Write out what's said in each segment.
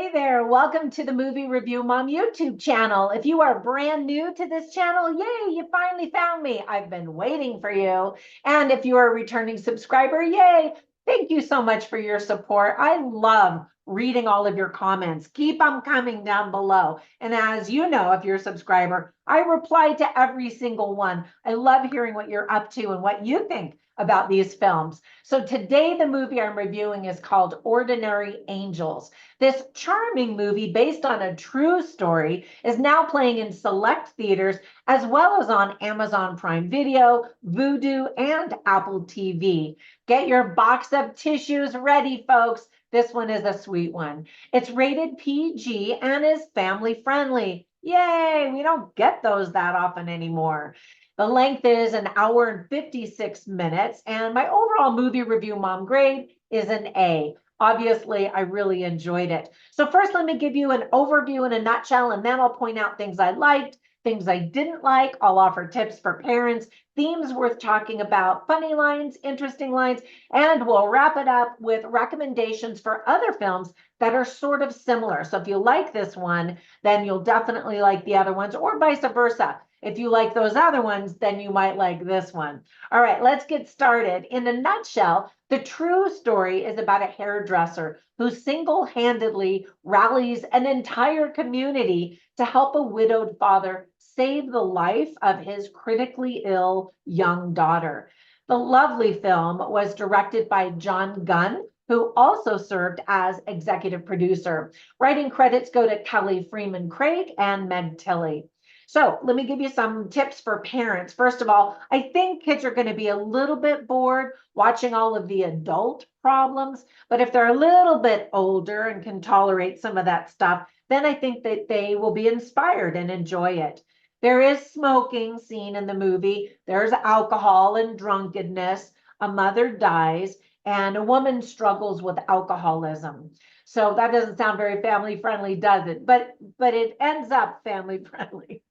Hey there, welcome to the Movie Review Mom YouTube channel. If you are brand new to this channel, yay, you finally found me. I've been waiting for you. And if you are a returning subscriber, yay, thank you so much for your support. I love reading all of your comments. Keep them coming down below. And as you know, if you're a subscriber, I reply to every single one. I love hearing what you're up to and what you think about these films. So today the movie I'm reviewing is called Ordinary Angels. This charming movie based on a true story is now playing in select theaters as well as on Amazon Prime Video, Vudu, and Apple TV. Get your box of tissues ready, folks. This one is a sweet one. It's rated PG and is family friendly. Yay, we don't get those that often anymore. The length is an hour and 56 minutes, and my overall movie review mom grade is an A. Obviously, I really enjoyed it. So first, let me give you an overview in a nutshell, and then I'll point out things I liked, things I didn't like. I'll offer tips for parents, themes worth talking about, funny lines, interesting lines, and we'll wrap it up with recommendations for other films that are sort of similar. So if you like this one, then you'll definitely like the other ones, or vice versa. If you like those other ones, then you might like this one. All right, let's get started. In a nutshell, the true story is about a hairdresser who single-handedly rallies an entire community to help a widowed father save the life of his critically ill young daughter. The lovely film was directed by John Gunn, who also served as executive producer. Writing credits go to Kelly Freeman Craig and Meg Tilly. So let me give you some tips for parents. First of all, I think kids are going to be a little bit bored watching all of the adult problems, but if they're a little bit older and can tolerate some of that stuff, then I think that they will be inspired and enjoy it. There is smoking seen in the movie. There's alcohol and drunkenness. A mother dies, and a woman struggles with alcoholism. So that doesn't sound very family friendly, does it? But it ends up family friendly.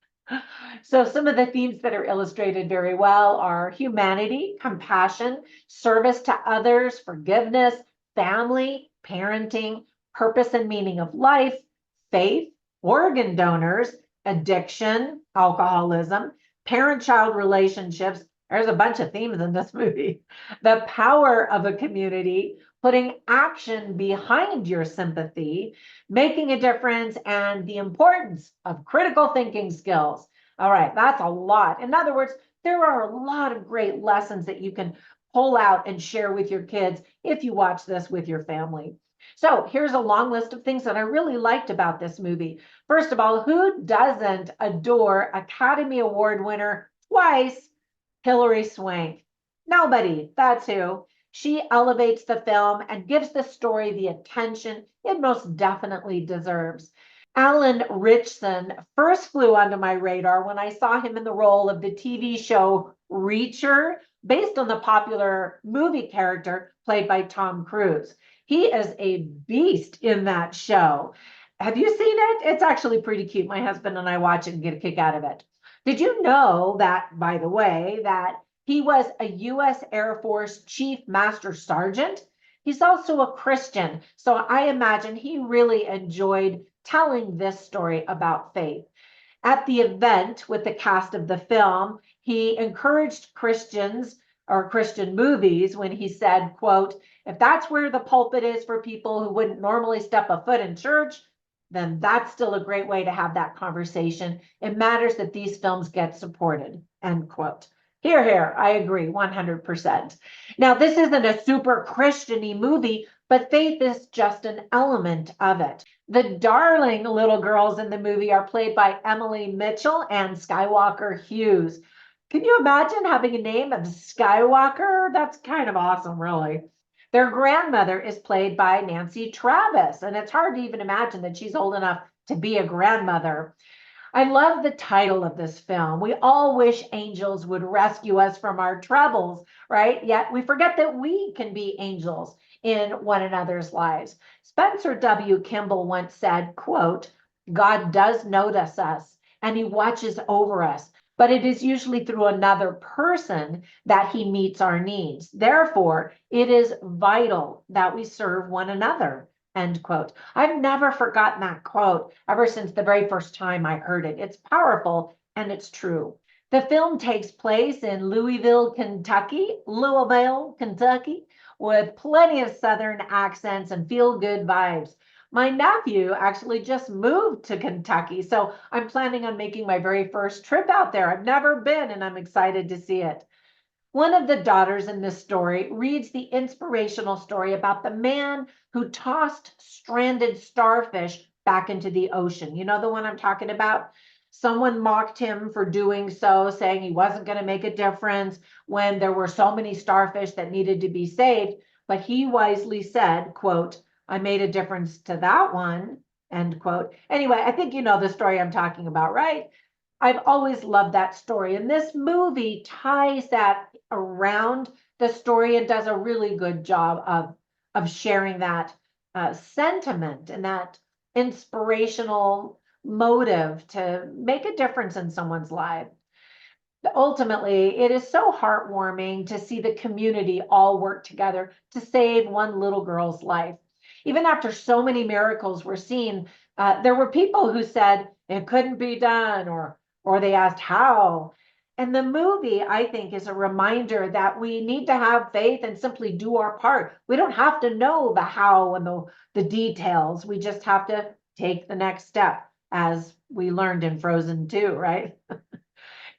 So some of the themes that are illustrated very well are humanity, compassion, service to others, forgiveness, family, parenting, purpose and meaning of life, faith, organ donors, addiction, alcoholism, parent-child relationships. There's a bunch of themes in this movie. The power of a community, putting action behind your sympathy, making a difference, and the importance of critical thinking skills. All right, that's a lot. In other words, there are a lot of great lessons that you can pull out and share with your kids if you watch this with your family. So here's a long list of things that I really liked about this movie. First of all, who doesn't adore Academy Award winner twice, Hilary Swank? Nobody, that's who. She elevates the film and gives the story the attention it most definitely deserves. Alan Ritchson first flew onto my radar when I saw him in the role of the TV show Reacher, based on the popular movie character played by Tom Cruise. He is a beast in that show. Have you seen it? It's actually pretty cute. My husband and I watch it and get a kick out of it. Did you know that, by the way, that he was a U.S. Air Force Chief Master Sergeant? He's also a Christian, so I imagine he really enjoyed telling this story about faith. At the event with the cast of the film, he encouraged Christians or Christian movies when he said, quote, "If that's where the pulpit is for people who wouldn't normally step a foot in church, then that's still a great way to have that conversation. It matters that these films get supported," end quote. Here, here, I agree 100%. Now, this isn't a super Christian-y movie, but faith is just an element of it. The darling little girls in the movie are played by Emily Mitchell and Skywalker Hughes. Can you imagine having a name of Skywalker? That's kind of awesome, really. Their grandmother is played by Nancy Travis, and it's hard to even imagine that she's old enough to be a grandmother. I love the title of this film. We all wish angels would rescue us from our troubles, right? Yet we forget that we can be angels in one another's lives. Spencer W. Kimball once said, quote, "God does notice us and he watches over us, but it is usually through another person that he meets our needs. Therefore, it is vital that we serve one another." End quote. I've never forgotten that quote ever since the very first time I heard it. It's powerful and it's true. The film takes place in Louisville, Kentucky, with plenty of Southern accents and feel-good vibes. My nephew actually just moved to Kentucky, so I'm planning on making my very first trip out there. I've never been, and I'm excited to see it. One of the daughters in this story reads the inspirational story about the man who tossed stranded starfish back into the ocean. You know the one I'm talking about? Someone mocked him for doing so, saying he wasn't going to make a difference when there were so many starfish that needed to be saved. But he wisely said, quote, I made a difference to that one, end quote. Anyway, I think you know the story I'm talking about, right? I've always loved that story. And this movie ties that around the story and does a really good job of sharing that sentiment and that inspirational motive to make a difference in someone's life. Ultimately, it is so heartwarming to see the community all work together to save one little girl's life. Even after so many miracles were seen, there were people who said it couldn't be done, or they asked how. And the movie, I think, is a reminder that we need to have faith and simply do our part. We don't have to know the how and the details. We just have to take the next step, as we learned in Frozen 2, right?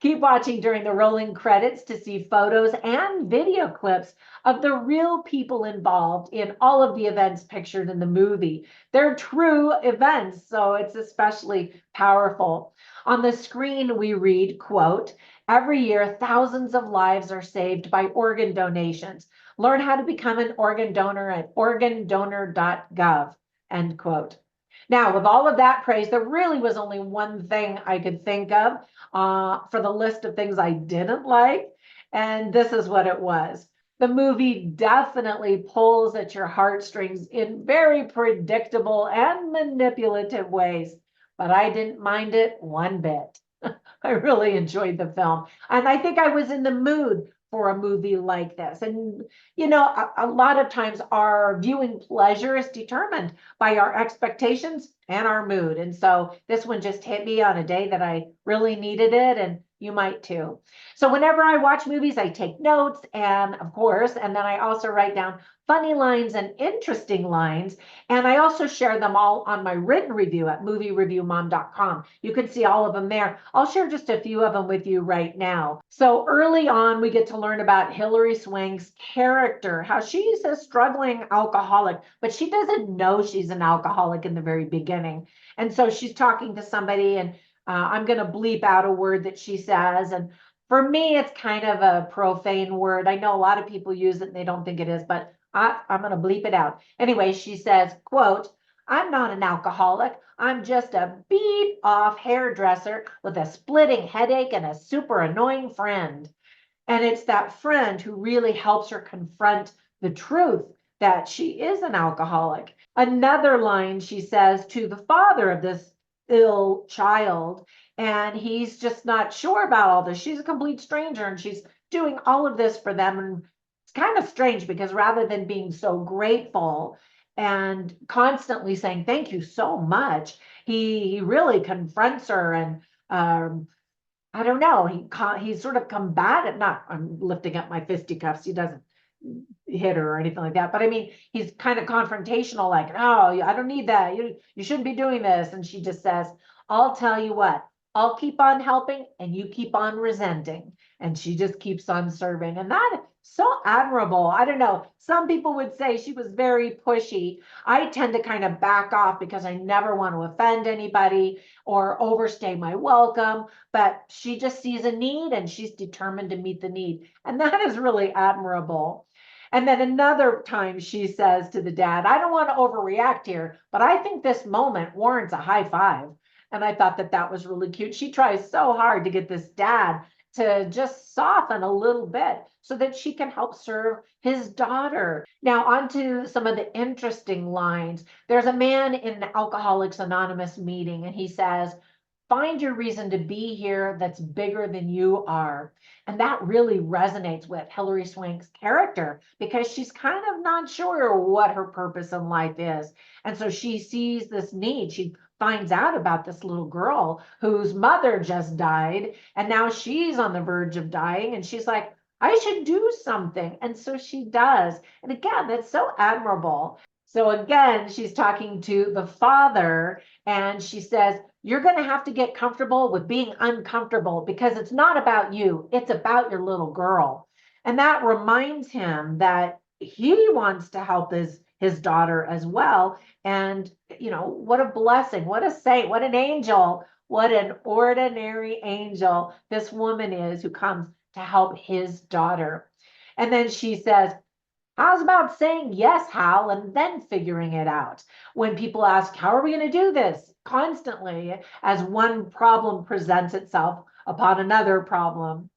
Keep watching during the rolling credits to see photos and video clips of the real people involved in all of the events pictured in the movie. They're true events, so it's especially powerful. On the screen, we read, quote, every year, thousands of lives are saved by organ donations. Learn how to become an organ donor at organdonor.gov, end quote. Now, with all of that praise, there really was only one thing I could think of for the list of things I didn't like, and this is what it was. The movie definitely pulls at your heartstrings in very predictable and manipulative ways, but I didn't mind it one bit. I really enjoyed the film, and I think I was in the mood for a movie like this. And, you know, a lot of times our viewing pleasure is determined by our expectations and our mood. And so this one just hit me on a day that I really needed it, and you might too. So whenever I watch movies, I take notes, and of course, and then I also write down funny lines and interesting lines. And I also share them all on my written review at moviereviewmom.com. You can see all of them there. I'll share just a few of them with you right now. So early on, we get to learn about Hilary Swank's character, how she's a struggling alcoholic, but she doesn't know she's an alcoholic in the very beginning. And so she's talking to somebody, and I'm going to bleep out a word that she says. And for me, it's kind of a profane word. I know a lot of people use it and they don't think it is, but I'm going to bleep it out. Anyway, she says, quote, I'm not an alcoholic. I'm just a beat off hairdresser with a splitting headache and a super annoying friend. And it's that friend who really helps her confront the truth that she is an alcoholic. Another line she says to the father of this ill child, and he's just not sure about all this. She's a complete stranger and she's doing all of this for them. And it's kind of strange because rather than being so grateful and constantly saying thank you so much, he really confronts her and I don't know, he's sort of combative. Not, I'm lifting up my fisticuffs, he doesn't hit her or anything like that, but I mean, he's kind of confrontational, like, no, I don't need that, you shouldn't be doing this. And she just says, I'll tell you what, I'll keep on helping and you keep on resenting. And she just keeps on serving. And that is so admirable. I don't know, some people would say she was very pushy. I tend to kind of back off because I never want to offend anybody or overstay my welcome, but she just sees a need and she's determined to meet the need. And that is really admirable. And then another time she says to the dad, I don't want to overreact here, but I think this moment warrants a high five. And I thought that that was really cute. She tries so hard to get this dad to just soften a little bit so that she can help serve his daughter. Now, on to some of the interesting lines. There's a man in an Alcoholics Anonymous meeting, and he says, Find your reason to be here that's bigger than you are. And that really resonates with Hilary Swank's character because she's kind of not sure what her purpose in life is. And so she sees this need. She finds out about this little girl whose mother just died, and now she's on the verge of dying. And she's like, I should do something. And so she does. And again, that's so admirable. So again, she's talking to the father, and she says, you're going to have to get comfortable with being uncomfortable because it's not about you, it's about your little girl. And that reminds him that he wants to help his daughter as well. And, what a blessing, what a saint, what an angel, what an ordinary angel this woman is who comes to help his daughter. And then she says, how's about saying yes, Hal, and then figuring it out? When people ask, how are we going to do this? Constantly, as one problem presents itself upon another problem.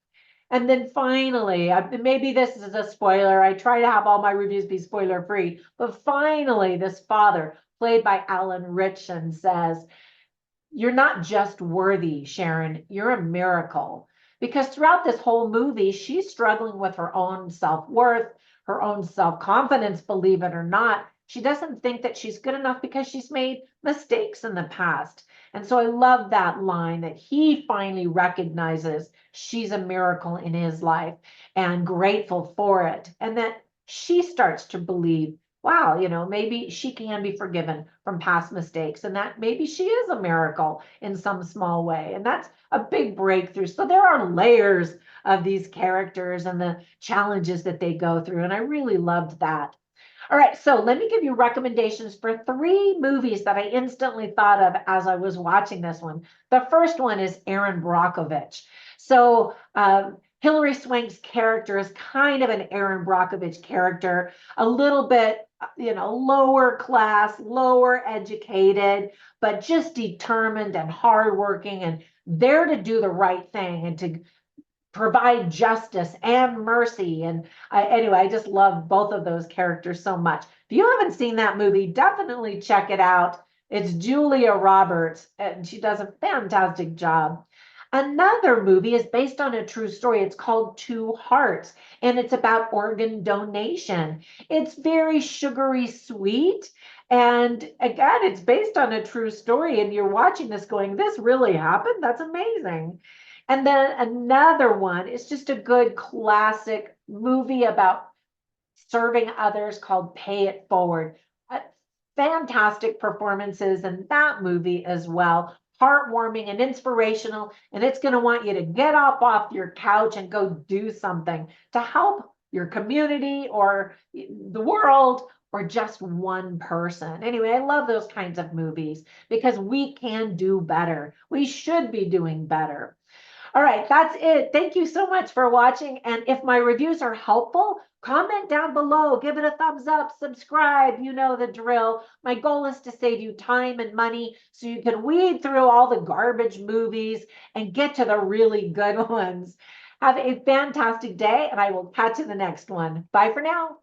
And then finally, maybe this is a spoiler. I try to have all my reviews be spoiler free. But finally, this father, played by Alan Ritchson, says, you're not just worthy, Sharon, you're a miracle. Because throughout this whole movie, she's struggling with her own self-worth, her own self-confidence, believe it or not. She doesn't think that she's good enough because she's made mistakes in the past. And so I love that line that he finally recognizes she's a miracle in his life and grateful for it. And that she starts to believe, wow, maybe she can be forgiven from past mistakes, and that maybe she is a miracle in some small way. And that's a big breakthrough. So there are layers of these characters and the challenges that they go through. And I really loved that. All right, so let me give you recommendations for 3 movies that I instantly thought of as I was watching this one. The first one is Erin Brockovich. So Hilary Swank's character is kind of an Erin Brockovich character, a little bit, lower class, lower educated, but just determined and hardworking and there to do the right thing and to provide justice and mercy. And anyway, I just love both of those characters so much. If you haven't seen that movie, definitely check it out. It's Julia Roberts, and she does a fantastic job. Another movie is based on a true story. It's called Two Hearts, and it's about organ donation. It's very sugary sweet. And again, it's based on a true story. And you're watching this going, this really happened? That's amazing. And then another one is just a good classic movie about serving others called Pay It Forward. Fantastic performances in that movie as well. Heartwarming and inspirational, and it's going to want you to get up off your couch and go do something to help your community or the world or just one person. Anyway, I love those kinds of movies because we can do better. We should be doing better. All right, that's it. Thank you so much for watching. And if my reviews are helpful, comment down below, give it a thumbs up, subscribe, you know the drill. My goal is to save you time and money so you can weed through all the garbage movies and get to the really good ones. Have a fantastic day, and I will catch you in the next one. Bye for now.